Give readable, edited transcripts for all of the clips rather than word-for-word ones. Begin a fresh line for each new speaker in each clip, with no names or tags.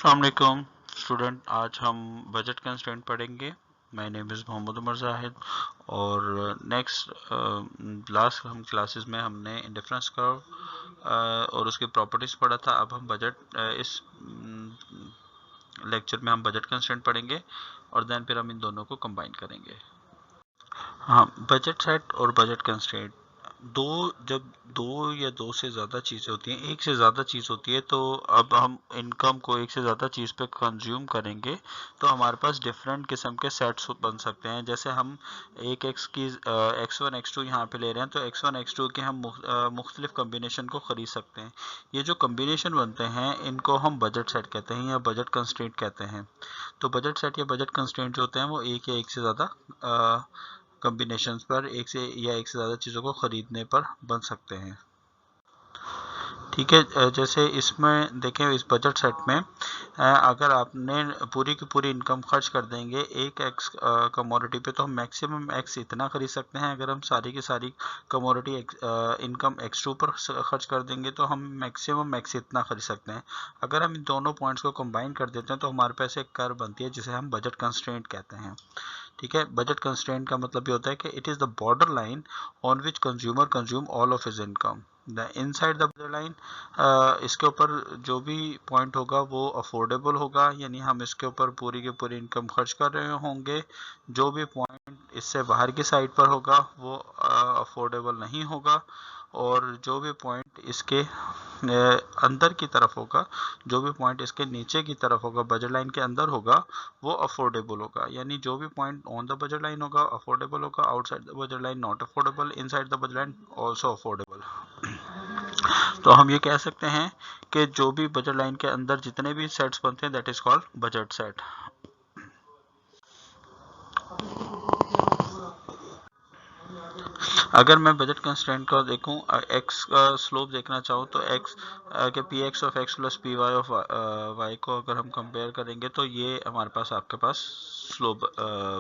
अस्सलाम वालेकुम स्टूडेंट, आज हम बजट कंस्ट्रेंट पढ़ेंगे। My name is Mohammad Umar Zahid और लास्ट हम क्लासेस में हमने इंडिफरेंस कर्व और उसकी प्रॉपर्टीज़ पढ़ा था। अब हम बजट इस लेक्चर में हम बजट कंस्ट्रेंट पढ़ेंगे और देन फिर हम इन दोनों को कंबाइन करेंगे। हाँ, बजट सेट और बजट कंस्ट्रेंट जब दो या दो से ज़्यादा चीज़ें होती हैं, एक से ज़्यादा चीज़ होती है, तो अब हम इनकम को एक से ज़्यादा चीज़ पे कंज्यूम करेंगे तो हमारे पास डिफरेंट किस्म के सेट्स बन सकते हैं। जैसे हम एक एक्स की x1 x2 यहाँ पे ले रहे हैं, तो x1 x2 के हम मुख्तलिफ कम्बिनेशन को ख़रीद सकते हैं। ये जो कम्बिनेशन बनते हैं इनको हम बजट सेट कहते हैं या बजट कंस्ट्रेंट कहते हैं। तो बजट सेट या बजट कंस्ट्रेंट जो होते हैं वो एक या एक से ज़्यादा कॉम्बिनेशंस पर एक से ज़्यादा चीज़ों को ख़रीदने पर बन सकते हैं। ठीक है, जैसे इसमें देखें, इस बजट सेट में अगर आपने पूरी की पूरी इनकम खर्च कर देंगे एक एक्स कमोडिटी पे, तो हम मैक्सिमम एक्स इतना खरीद सकते हैं। अगर हम सारी की सारी कमोडिटी इनकम x2 पर खर्च कर देंगे तो हम मैक्सिमम एक्स इतना खरीद सकते हैं। अगर हम इन दोनों पॉइंट्स को कंबाइन कर देते हैं तो हमारे पास एक कर्व बनती है जिसे हम बजट कंस्ट्रेंट कहते हैं। ठीक है, बजट कंस्ट्रेंट का मतलब ये होता है कि it is the border line on which consumer consume all of his income the inside the border line. इसके ऊपर जो भी पॉइंट होगा वो अफोर्डेबल होगा, यानी हम इसके ऊपर पूरी की पूरी इनकम खर्च कर रहे होंगे। जो भी पॉइंट इससे बाहर की साइड पर होगा वो अफोर्डेबल नहीं होगा, और जो भी पॉइंट इसके अंदर की तरफ होगा, जो भी पॉइंट इसके नीचे की तरफ होगा, बजट लाइन के अंदर होगा, वो अफोर्डेबल होगा। यानी जो भी point on the budget line होगा अफोर्डेबल होगा, outside the budget line not affordable, inside the budget line also affordable. तो हम ये कह सकते हैं कि जो भी बजट लाइन के अंदर जितने भी सेट्स बनते हैं that is called budget set. अगर मैं बजट कंस्ट्रेंट का देखूं, एक्स का स्लोप देखना चाहूँ तो एक्स के p x of x plus p y of y को अगर हम कंपेयर करेंगे तो ये हमारे पास आपके पास स्लोप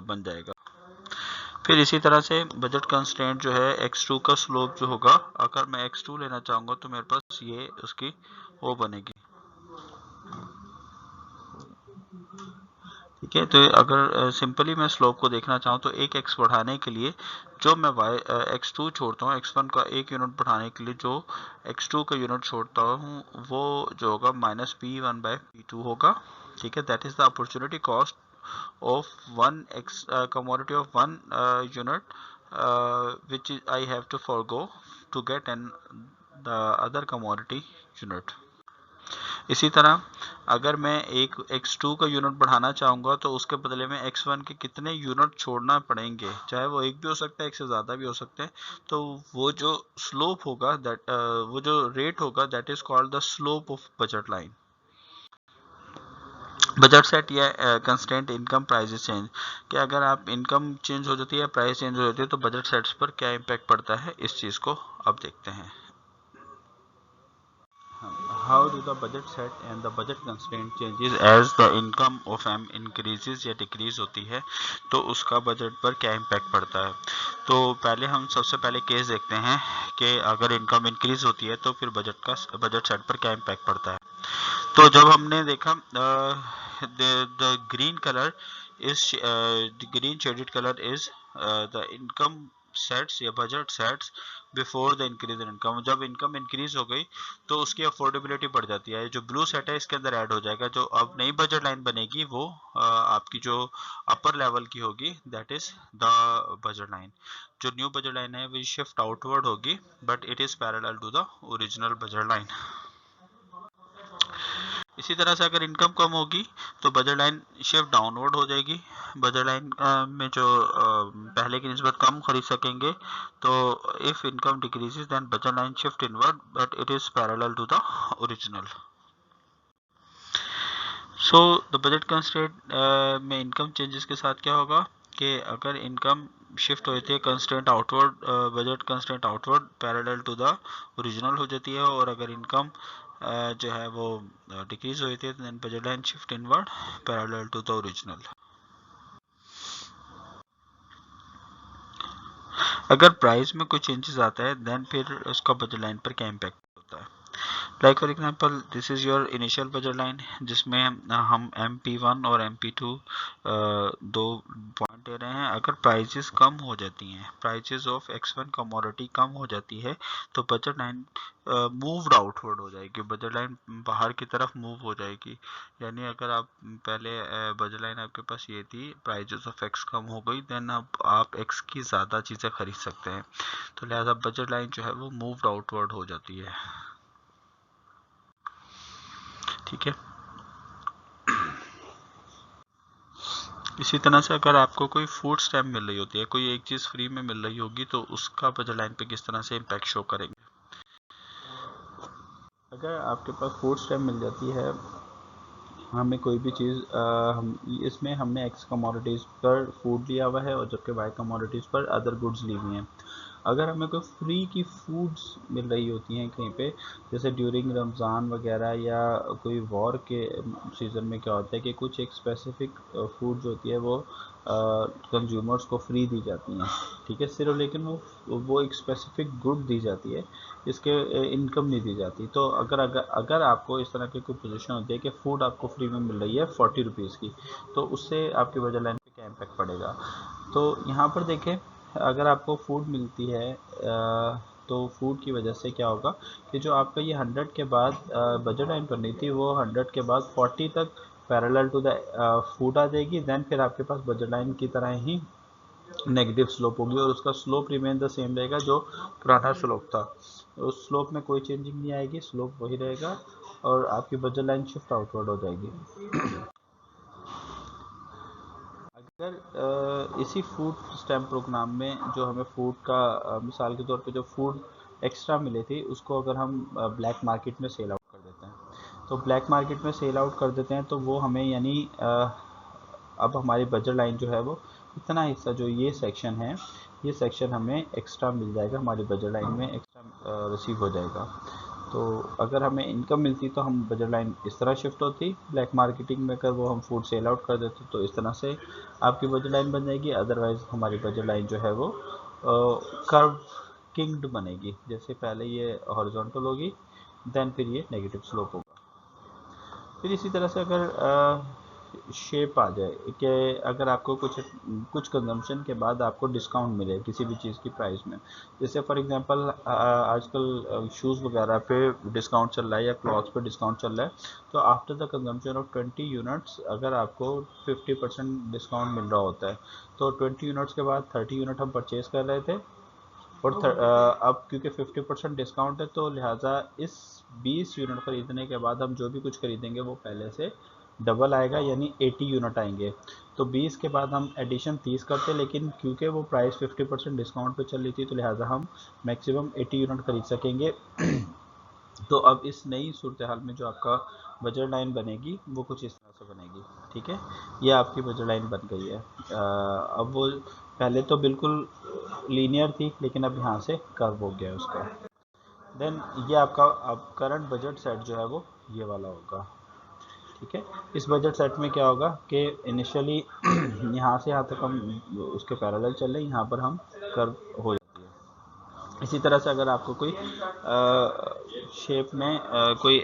बन जाएगा। फिर इसी तरह से बजट कंस्ट्रेंट जो है x2 का स्लोप जो होगा, अगर मैं x2 लेना चाहूँगा तो मेरे पास ये उसकी वो बनेगी। ठीक है, तो अगर सिंपली मैं स्लोप को देखना चाहूँ तो एक x बढ़ाने के लिए जो मैं x2 छोड़ता हूँ, x1 का एक यूनिट बढ़ाने के लिए जो x2 का यूनिट छोड़ता हूँ वो जो होगा माइनस p1/p2 होगा। ठीक है, that is the opportunity cost of one commodity of one unit which I have to forgo to get the other commodity unit. इसी तरह अगर मैं एक x2 का यूनिट बढ़ाना चाहूँगा तो उसके बदले में x1 के कितने यूनिट छोड़ना पड़ेंगे, चाहे वो एक भी हो सकता है, एक से ज़्यादा भी हो सकते हैं। तो वो जो स्लोप होगा वो जो रेट होगा that is called the slope of budget line. Budget set या कंस्टेंट इनकम प्राइसेस चेंज, कि अगर आप इनकम चेंज हो जाती है, प्राइस चेंज हो जाती है, तो बजट सेट्स पर क्या इम्पैक्ट पड़ता है, इस चीज़ को अब देखते हैं। How do the budget set and the budget constraint changes as the income of M increases या डिक्रीज होती है, तो उसका बजट पर क्या इम्पैक्ट पड़ता है। तो पहले हम सबसे पहले केस देखते हैं कि अगर इनकम इंक्रीज होती है तो फिर बजट सेट पर क्या इम्पैक्ट पड़ता है। तो जब हमने देखा the green color is the green shaded color is the income sets या budget sets before the increase in income. जब इनकम इंक्रीज हो गई तो उसकी अफोर्डेबिलिटी बढ़ जाती है। जो ब्लू सेट है इसके अंदर ऐड हो जाएगा। जो अब नई बजट लाइन बनेगी वो आपकी जो अपर लेवल की होगी that is the budget line. जो न्यू बजट लाइन है वो शिफ्ट आउटवर्ड होगी but it is parallel to the original budget line. इसी तरह से अगर इनकम कम होगी तो बजट लाइन शिफ्ट डाउनवर्ड हो जाएगी। बजट लाइन में जो पहले की निस्बत कम खरीद सकेंगे, तो if income decreases then budget line shift inward but it is parallel to the original. So the budget constraint में इनकम चेंजेस के साथ क्या होगा कि अगर इनकम शिफ्ट हो जाती है constraint outward, budget constraint outward parallel to the original हो जाती है, और अगर इनकम जो है वो डिक्रीज हो जाती है then budget line shift inward parallel to the original. अगर प्राइस में कोई चेंजेस आता है देन फिर उसका बजट लाइन पर क्या इम्पैक्ट होता है। Like for example this is your initial budget line, जिसमें हम MP1 और MP2 दो पॉइंट दे रहे हैं। अगर प्राइजेस कम हो जाती हैं, प्राइजेस ऑफ X1 कमोडिटी कम हो जाती है, तो बजट लाइन मूव्ड आउटवर्ड हो जाएगी, बजट लाइन बाहर की तरफ मूव हो जाएगी। यानी अगर आप पहले बजट लाइन आपके पास ये थी, प्राइजेस ऑफ X कम हो गई, देन अब आप X की ज़्यादा चीज़ें खरीद सकते हैं, तो लिहाजा बजट लाइन जो है वो मूव्ड आउटवर्ड हो जाती है। ठीक है। इसी तरह से अगर आपको कोई फूड स्टैम्प मिल रही होती है, कोई एक चीज़ फ्री में मिल रही होगी, तो उसका बजट लाइन पे किस तरह से इम्पैक्ट शो करेंगे। अगर आपके पास फूड स्टैम्प मिल जाती है, हमें कोई भी चीज़ हम इसमें हमने एक्स कमोडिटीज़ पर फूड लिया हुआ है और जबकि वाई कमोडिटीज़ पर अदर गुड्स ली हुई हैं। अगर हमें कोई फ्री की फूड्स मिल रही होती हैं कहीं पे, जैसे ड्यूरिंग रमज़ान वगैरह या कोई वॉर के सीज़न में क्या होता है कि कुछ एक स्पेसिफिक फूड जो होती है वो कंज्यूमर्स को फ्री दी जाती हैं। ठीक है, सिर्फ लेकिन वो एक स्पेसिफिक गुड दी जाती है, इसके इनकम नहीं दी जाती। तो अगर आपको इस तरह की कोई पोजीशन होती है कि फ़ूड आपको फ्री में मिल रही है 40 रुपीज़ की, तो उससे आपके बजट लाइन पे क्या इम्पैक्ट पड़ेगा। तो यहाँ पर देखें, अगर आपको फूड मिलती है तो फूड की वजह से क्या होगा कि जो आपका ये 100 के बाद बजट लाइन बननी थी, वो 100 के बाद 40 तक पैरेलल टू द फूड आ जाएगी। देन फिर आपके पास बजट लाइन की तरह ही नेगेटिव स्लोप होगी और उसका स्लोप रिमेन द सेम रहेगा जो पुराना स्लोप था। उस स्लोप में कोई चेंजिंग नहीं आएगी, स्लोप वही रहेगा और आपकी बजट लाइन शिफ्ट आउटवर्ड हो जाएगी। अगर इसी फूड स्टैम्प प्रोग्राम में जो हमें फूड का मिसाल के तौर पे जो फूड एक्स्ट्रा मिले थे, उसको अगर हम ब्लैक मार्केट में सेल आउट कर देते हैं, तो ब्लैक मार्केट में सेल आउट कर देते हैं तो वो हमें यानी अब हमारी बजट लाइन जो है वो इतना हिस्सा जो ये सेक्शन है, ये सेक्शन हमें एक्स्ट्रा मिल जाएगा, हमारी बजट लाइन में एक्स्ट्रा रिसीव हो जाएगा। तो अगर हमें इनकम मिलती तो हम बजट लाइन इस तरह शिफ्ट होती, ब्लैक मार्केटिंग में कर वो हम फूड सेल आउट कर देते तो इस तरह से आपकी बजट लाइन बन जाएगी। अदरवाइज हमारी बजट लाइन जो है वो कर्व किंग्ड बनेगी, जैसे पहले ये हॉरिजॉन्टल होगी, देन फिर ये नेगेटिव स्लोप होगा। फिर इसी तरह से अगर शेप आ जाए कि अगर आपको कुछ कंजम्पशन के बाद आपको डिस्काउंट मिले किसी भी चीज़ की प्राइस में, जैसे फॉर एग्जांपल आजकल शूज़ वगैरह पे डिस्काउंट चल रहा है या क्लॉथ्स पे डिस्काउंट चल रहा है, तो after the consumption of 20 units अगर आपको 50% डिस्काउंट मिल रहा होता है, तो 20 यूनिट्स के बाद 30 यूनिट हम परचेज़ कर रहे थे और अब क्योंकि 50% डिस्काउंट है, तो लिहाजा इस 20 यूनिट खरीदने के बाद हम जो भी कुछ खरीदेंगे वो पहले से डबल आएगा, यानी 80 यूनिट आएंगे। तो 20 के बाद हम एडिशन 30 करते, लेकिन क्योंकि वो प्राइस 50% डिस्काउंट पे चल रही थी, तो लिहाजा हम मैक्सिमम 80 यूनिट खरीद सकेंगे। तो अब इस नई सूरत हाल में जो आपका बजट लाइन बनेगी वो कुछ इस तरह से बनेगी। ठीक है, ये आपकी बजट लाइन बन गई है। अब वो पहले तो बिल्कुल लीनियर थी, लेकिन अब यहाँ से कर्व हो गया है उसका। देन ये आपका अब करंट बजट सेट जो है वो ये वाला होगा। ठीक है, इस बजट सेट में क्या होगा कि इनिशियली यहाँ से यहाँ तक हम उसके पैरेलल चल रहे हैं, यहाँ पर हम कर्व हो जाती है। इसी तरह से अगर आपको कोई शेप में कोई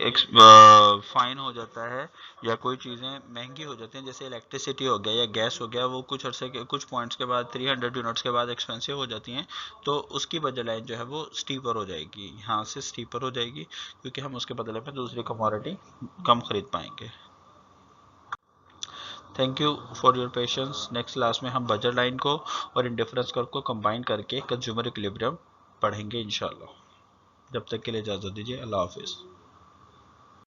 फाइन हो जाता है या कोई चीज़ें महंगी हो जाती हैं, जैसे इलेक्ट्रिसिटी हो गया या गैस हो गया, वो कुछ अरसे के कुछ पॉइंट्स के बाद 300 यूनिट्स के बाद एक्सपेंसिव हो जाती हैं, तो उसकी बजट लाइन जो है वो स्टीपर हो जाएगी, यहाँ से स्टीपर हो जाएगी, क्योंकि हम उसके बदले में दूसरी कमोडिटी कम खरीद पाएंगे। Thank you for your patience. Next class में हम बजट लाइन को और इंडिफरेंस कर्व को कंबाइन करके कंज्यूमर इक्विलिब्रियम पढ़ेंगे इंशाल्लाह। जब तक के लिए इजाज़त दीजिए, अल्लाह हाफिज़।